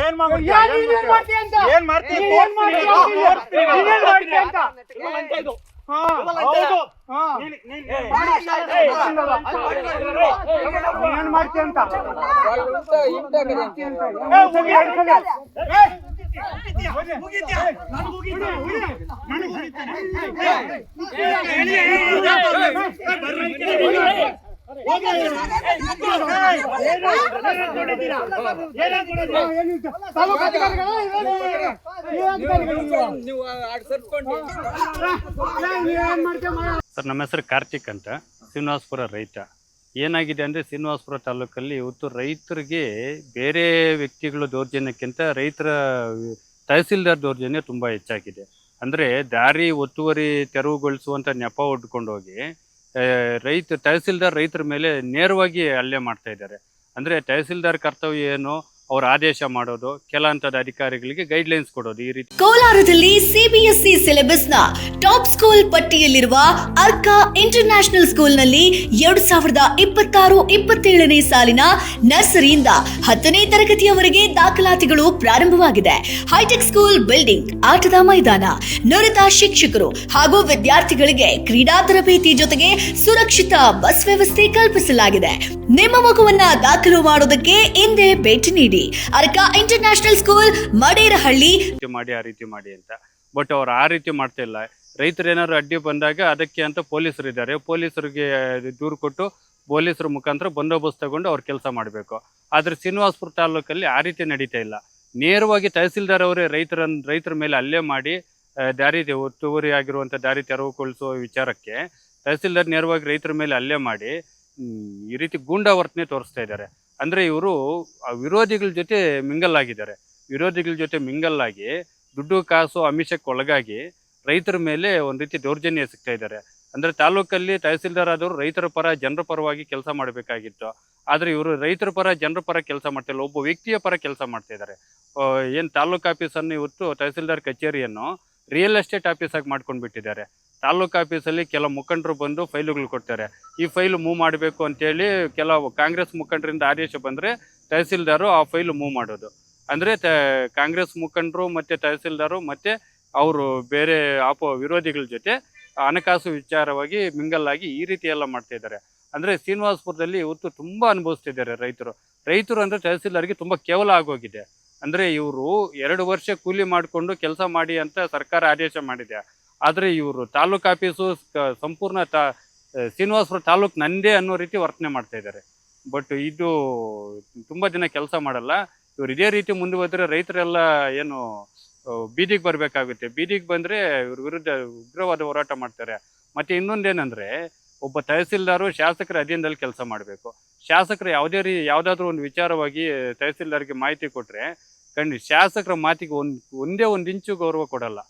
ಏನ್ ಮಾಡ್ತೀಯ ಅಂತ ಸರ್, ನಮ್ಮ ಹೆಸರು ಕಾರ್ತಿಕ್ ಅಂತ, ಶ್ರೀನಿವಾಸಪುರ ರೈತ. ಏನಾಗಿದೆ ಅಂದರೆ, ಶ್ರೀನಿವಾಸಪುರ ತಾಲೂಕಲ್ಲಿ ಇವತ್ತು ರೈತರಿಗೆ ಬೇರೆ ವ್ಯಕ್ತಿಗಳ ದೌರ್ಜನ್ಯಕ್ಕಿಂತ ರೈತರ ತಹಸೀಲ್ದಾರ್ ದೌರ್ಜನ್ಯ ತುಂಬ ಹೆಚ್ಚಾಗಿದೆ. ಅಂದರೆ ದಾರಿ ಒತ್ತುವರಿ ತೆರವುಗೊಳಿಸುವಂಥ ನೆಪ ಹೊಡ್ಕೊಂಡೋಗಿ ತಹಸೀಲ್ದಾರ್ ರೈತರ ಮೇಲೆ ನೇರವಾಗಿ ಹಲ್ಲೆ ಮಾಡ್ತಾ ಇದ್ದಾರೆ. ಅಂದರೆ ತಹಸೀಲ್ದಾರ್ ಕರ್ತವ್ಯ ಏನು, ಅವ್ರ ಆದೇಶ ಮಾಡೋದು, ಕೆಲ ಹಂತದ ಅಧಿಕಾರಿಗಳಿಗೆ ಗೈಡ್ಲೈನ್ಸ್ ಕೊಡೋದು, ಈ ರೀತಿ. ಕೋಲಾರದಲ್ಲಿ ಸಿಬಿಎಸ್ಇ ಸಿಲೆಬಸ್ ನ ಟಾಪ್ ಸ್ಕೂಲ್ ಪಟ್ಟಿಯಲ್ಲಿರುವ ಅರ್ಕಾ ಇಂಟರ್ನ್ಯಾಷನಲ್ ಸ್ಕೂಲ್ನಲ್ಲಿ 2026-27ನೇ ಸಾಲಿನ ನರ್ಸರಿಯಿಂದ 10ನೇ ತರಗತಿಯವರೆಗೆ ದಾಖಲಾತಿಗಳು ಪ್ರಾರಂಭವಾಗಿದೆ. ಹೈಟೆಕ್ ಸ್ಕೂಲ್ ಬಿಲ್ಡಿಂಗ್, ಆಟದ ಮೈದಾನ, ನುರಿತ ಶಿಕ್ಷಕರು ಹಾಗೂ ವಿದ್ಯಾರ್ಥಿಗಳಿಗೆ ಕ್ರೀಡಾ ತರಬೇತಿ ಜೊತೆಗೆ ಸುರಕ್ಷಿತ ಬಸ್ ವ್ಯವಸ್ಥೆ ಕಲ್ಪಿಸಲಾಗಿದೆ. ನಿಮ್ಮ ಮಗುವನ್ನ ದಾಖಲು ಮಾಡೋದಕ್ಕೆ ಹಿಂದೆ ಭೇಟಿ ನೀಡಿ. Arka international school, Maderahalli. ಮಾಡಿ ಆ ರೀತಿ ಮಾಡಿ ಅಂತ, ಬಟ್ ಅವ್ರು ಆ ರೀತಿ ಮಾಡ್ತಾ ಇಲ್ಲ. ರೈತರು ಏನಾದ್ರು ಅಡ್ಡಿ ಬಂದಾಗ ಅದಕ್ಕೆ ಅಂತ ಪೊಲೀಸರು ಇದ್ದಾರೆ, ಪೊಲೀಸರಿಗೆ ದೂರು ಕೊಟ್ಟು ಪೊಲೀಸರ ಮುಖಾಂತರ ಬಂದೋಬಸ್ತ್ ತಗೊಂಡು ಅವ್ರು ಕೆಲಸ ಮಾಡಬೇಕು. ಆದರೆ ಶ್ರೀನಿವಾಸಪುರ ತಾಲೂಕಲ್ಲಿ ಆ ರೀತಿ ನಡೀತಾ ಇಲ್ಲ. ನೇರವಾಗಿ ತಹಸೀಲ್ದಾರ್ ಅವರೇ ರೈತರ ಮೇಲೆ ಹಲ್ಲೆ ಮಾಡಿ ದಾರಿ ಒತ್ತುವರಿ ಆಗಿರುವಂಥ ದಾರಿ ತೆರವುಗೊಳಿಸುವ ವಿಚಾರಕ್ಕೆ ತಹಸೀಲ್ದಾರ್ ನೇರವಾಗಿ ರೈತರ ಮೇಲೆ ಹಲ್ಲೆ ಮಾಡಿ ಈ ರೀತಿ ಗೂಂಡಾವರ್ತನೆ ತೋರಿಸ್ತಾ ಇದ್ದಾರೆ. ಅಂದರೆ ಇವರು ವಿರೋಧಿಗಳ ಜೊತೆ ಮಿಂಗಲ್ ಆಗಿದ್ದಾರೆ. ವಿರೋಧಿಗಳ ಜೊತೆ ಮಿಂಗಲ್ ಆಗಿ ದುಡ್ಡು ಕಾಸು ಆಮಿಷಕ್ಕೆ ಒಳಗಾಗಿ ರೈತರ ಮೇಲೆ ಒಂದು ರೀತಿ ದೌರ್ಜನ್ಯ ಸಿಗ್ತಾ ಇದ್ದಾರೆ. ಅಂದರೆ ತಾಲೂಕಲ್ಲಿ ತಹಸೀಲ್ದಾರ್ ಆದವರು ರೈತರ ಪರ, ಜನರ ಪರವಾಗಿ ಕೆಲಸ ಮಾಡಬೇಕಾಗಿತ್ತು. ಆದರೆ ಇವರು ರೈತರ ಪರ, ಜನರ ಪರ ಕೆಲಸ ಮಾಡ್ತಿಲ್ಲ, ಒಬ್ಬ ವ್ಯಕ್ತಿಯ ಪರ ಕೆಲಸ ಮಾಡ್ತಾ ಇದ್ದಾರೆ. ಏನು ತಾಲೂಕು ಆಫೀಸನ್ನು ಇವತ್ತು ತಹಸೀಲ್ದಾರ್ ಕಚೇರಿಯನ್ನು ರಿಯಲ್ ಎಸ್ಟೇಟ್ ಆಫೀಸಾಗಿ ಮಾಡ್ಕೊಂಡು ಬಿಟ್ಟಿದ್ದಾರೆ. ತಾಲೂಕು ಆಫೀಸಲ್ಲಿ ಕೆಲ ಮುಖಂಡರು ಬಂದು ಫೈಲುಗಳು ಕೊಡ್ತಾರೆ. ಈ ಫೈಲು ಮೂವ್ ಮಾಡಬೇಕು ಅಂತೇಳಿ ಕೆಲವು ಕಾಂಗ್ರೆಸ್ ಮುಖಂಡರಿಂದ ಆದೇಶ ಬಂದರೆ ತಹಸೀಲ್ದಾರು ಆ ಫೈಲು ಮೂವ್ ಮಾಡೋದು. ಅಂದರೆ ಕಾಂಗ್ರೆಸ್ ಮುಖಂಡರು ಮತ್ತು ತಹಸೀಲ್ದಾರು ಮತ್ತು ಅವರು ಬೇರೆ ವಿರೋಧಿಗಳ ಜೊತೆ ಹಣಕಾಸು ವಿಚಾರವಾಗಿ ಮಿಂಗಲ್ ಆಗಿ ಈ ರೀತಿ ಎಲ್ಲ ಮಾಡ್ತಾ ಇದ್ದಾರೆ. ಅಂದರೆ ಶ್ರೀನಿವಾಸಪುರದಲ್ಲಿ ಇವತ್ತು ತುಂಬ ಅನುಭವಿಸ್ತಿದ್ದಾರೆ ರೈತರು ಅಂದರೆ ತಹಸೀಲ್ದಾರ್ಗೆ ತುಂಬ ಕೇವಲ ಆಗೋಗಿದೆ. ಅಂದರೆ ಇವರು 2 ವರ್ಷ ಕೂಲಿ ಮಾಡಿಕೊಂಡು ಕೆಲಸ ಮಾಡಿ ಅಂತ ಸರ್ಕಾರ ಆದೇಶ ಮಾಡಿದೆ. ಆದರೆ ಇವರು ತಾಲೂಕು ಆಫೀಸು ಸಂಪೂರ್ಣ ಶ್ರೀನಿವಾಸಪುರ ತಾಲೂಕು ನಂದೇ ಅನ್ನೋ ರೀತಿ ವರ್ತನೆ ಮಾಡ್ತಾ ಇದ್ದಾರೆ. ಬಟ್ ಇದು ತುಂಬ ದಿನ ಕೆಲಸ ಮಾಡಲ್ಲ. ಇವರು ಇದೇ ರೀತಿ ಮುಂದುವರೆದ್ರೆ ರೈತರೆಲ್ಲ ಏನು ಬೀದಿಗೆ ಬರಬೇಕಾಗುತ್ತೆ. ಬೀದಿಗೆ ಬಂದರೆ ಇವ್ರ ವಿರುದ್ಧ ಉಗ್ರವಾದ ಹೋರಾಟ ಮಾಡ್ತಾರೆ. ಮತ್ತು ಇನ್ನೊಂದೇನೆಂದರೆ, ಒಬ್ಬ ತಹಸೀಲ್ದಾರು ಶಾಸಕರ ಅಧೀನದಲ್ಲಿ ಕೆಲಸ ಮಾಡಬೇಕು. ಶಾಸಕರು ಯಾವುದಾದ್ರೂ ಒಂದು ವಿಚಾರವಾಗಿ ತಹಸೀಲ್ದಾರ್ಗೆ ಮಾಹಿತಿ ಕೊಟ್ಟರೆ ಶಾಸಕರ ಮಾತಿಗೆ ಒಂದೇ ಒಂದು ಇಂಚು ಗೌರವ ಕೊಡಲ್ಲ.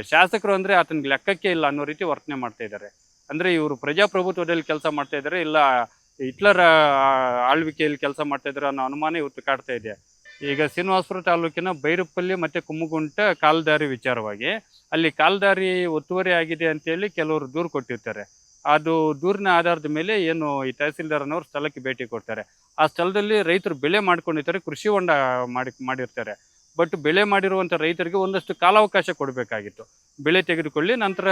ಶಾಸಕರು ಅಂದರೆ ಆತನಿಗೆ ಲೆಕ್ಕಕ್ಕೆ ಇಲ್ಲ ಅನ್ನೋ ರೀತಿ ವರ್ತನೆ ಮಾಡ್ತಾ ಇದ್ದಾರೆ. ಅಂದರೆ ಇವರು ಪ್ರಜಾಪ್ರಭುತ್ವದಲ್ಲಿ ಕೆಲಸ ಮಾಡ್ತಾ ಇದ್ದಾರೆ, ಇಲ್ಲ ಹಿಟ್ಲರ್ ಆಳ್ವಿಕೆಯಲ್ಲಿ ಕೆಲಸ ಮಾಡ್ತಾ ಇದ್ದಾರೆ ಅನ್ನೋ ಅನುಮಾನ ಇವತ್ತು ಕಾಡ್ತಾ ಇದೆ. ಈಗ ಶ್ರೀನಿವಾಸಪುರ ತಾಲೂಕಿನ ಬೈರಪ್ಪಲ್ಲಿ ಮತ್ತು ಕುಮ್ಮಗುಂಟ ಕಾಲ್ದಾರಿ ವಿಚಾರವಾಗಿ ಅಲ್ಲಿ ಕಾಲ್ದಾರಿ ಒತ್ತುವರಿ ಆಗಿದೆ ಅಂತೇಳಿ ಕೆಲವರು ದೂರು ಕೊಟ್ಟಿರ್ತಾರೆ. ಅದು ದೂರಿನ ಆಧಾರದ ಮೇಲೆ ಏನು ಈ ತಹಸೀಲ್ದಾರ್ನವರು ಸ್ಥಳಕ್ಕೆ ಭೇಟಿ ಕೊಡ್ತಾರೆ. ಆ ಸ್ಥಳದಲ್ಲಿ ರೈತರು ಬೆಳೆ ಮಾಡ್ಕೊಂಡಿರ್ತಾರೆ, ಕೃಷಿ ಹೊಂಡ ಮಾಡಿರ್ತಾರೆ. ಬಟ್ ಬೆಳೆ ಮಾಡಿರುವಂಥ ರೈತರಿಗೆ ಒಂದಷ್ಟು ಕಾಲಾವಕಾಶ ಕೊಡಬೇಕಾಗಿತ್ತು. ಬೆಳೆ ತೆಗೆದುಕೊಳ್ಳಿ, ನಂತರ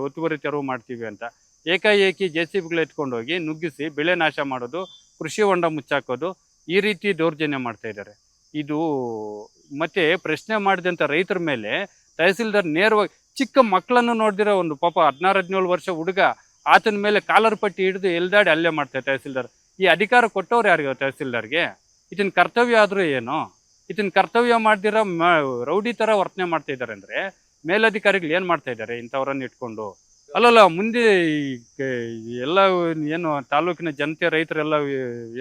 ಒತ್ತುವರಿ ತೆರವು ಮಾಡ್ತೀವಿ ಅಂತ. ಏಕಾಏಕಿ JCBಗಳು ಎತ್ಕೊಂಡೋಗಿ ನುಗ್ಗಿಸಿ ಬೆಳೆ ನಾಶ ಮಾಡೋದು, ಕೃಷಿ ಹೊಂಡ ಮುಚ್ಚಾಕೋದು, ಈ ರೀತಿ ದೌರ್ಜನ್ಯ ಮಾಡ್ತಾ ಇದ್ದಾರೆ. ಇದು ಮತ್ತೆ ಪ್ರಶ್ನೆ ಮಾಡಿದಂಥ ರೈತರ ಮೇಲೆ ತಹಸೀಲ್ದಾರ್ ನೇರವಾಗಿ ಚಿಕ್ಕ ಮಕ್ಕಳನ್ನು ನೋಡಿದಿರೋ ಒಂದು ಪಾಪ 16-17 ವರ್ಷ ಹುಡುಗ, ಆತನ ಮೇಲೆ ಕಾಲರ್ ಪಟ್ಟಿ ಹಿಡಿದು ಎಲ್ದಾಡಿ ಹಲ್ಲೆ ಮಾಡ್ತಾರೆ ತಹಸೀಲ್ದಾರ್. ಈ ಅಧಿಕಾರ ಕೊಟ್ಟವ್ರು ಯಾರಿಗೆ ತಹಸೀಲ್ದಾರ್ಗೆ? ಇದನ್ನ ಕರ್ತವ್ಯ ಆದರೂ ಏನು? ಇದನ್ನ ಕರ್ತವ್ಯ ಮಾಡ್ದಿರೋ ರೌಡಿ ಥರ ವರ್ತನೆ ಮಾಡ್ತಾ ಇದ್ದಾರೆ. ಅಂದರೆ ಮೇಲಧಿಕಾರಿಗಳು ಏನು ಮಾಡ್ತಾ ಇದ್ದಾರೆ ಇಂಥವ್ರನ್ನ ಇಟ್ಕೊಂಡು? ಅಲ್ಲಲ್ಲ, ಮುಂದೆ ಎಲ್ಲ ಏನು ತಾಲೂಕಿನ ಜನತೆ ರೈತರೆಲ್ಲ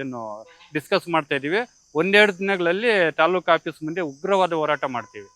ಏನು ಡಿಸ್ಕಸ್ ಮಾಡ್ತಾ ಇದ್ದೀವಿ, 1-2 ದಿನಗಳಲ್ಲಿ ತಾಲೂಕು ಆಫೀಸ್ ಮುಂದೆ ಉಗ್ರವಾದ ಹೋರಾಟ ಮಾಡ್ತೀವಿ.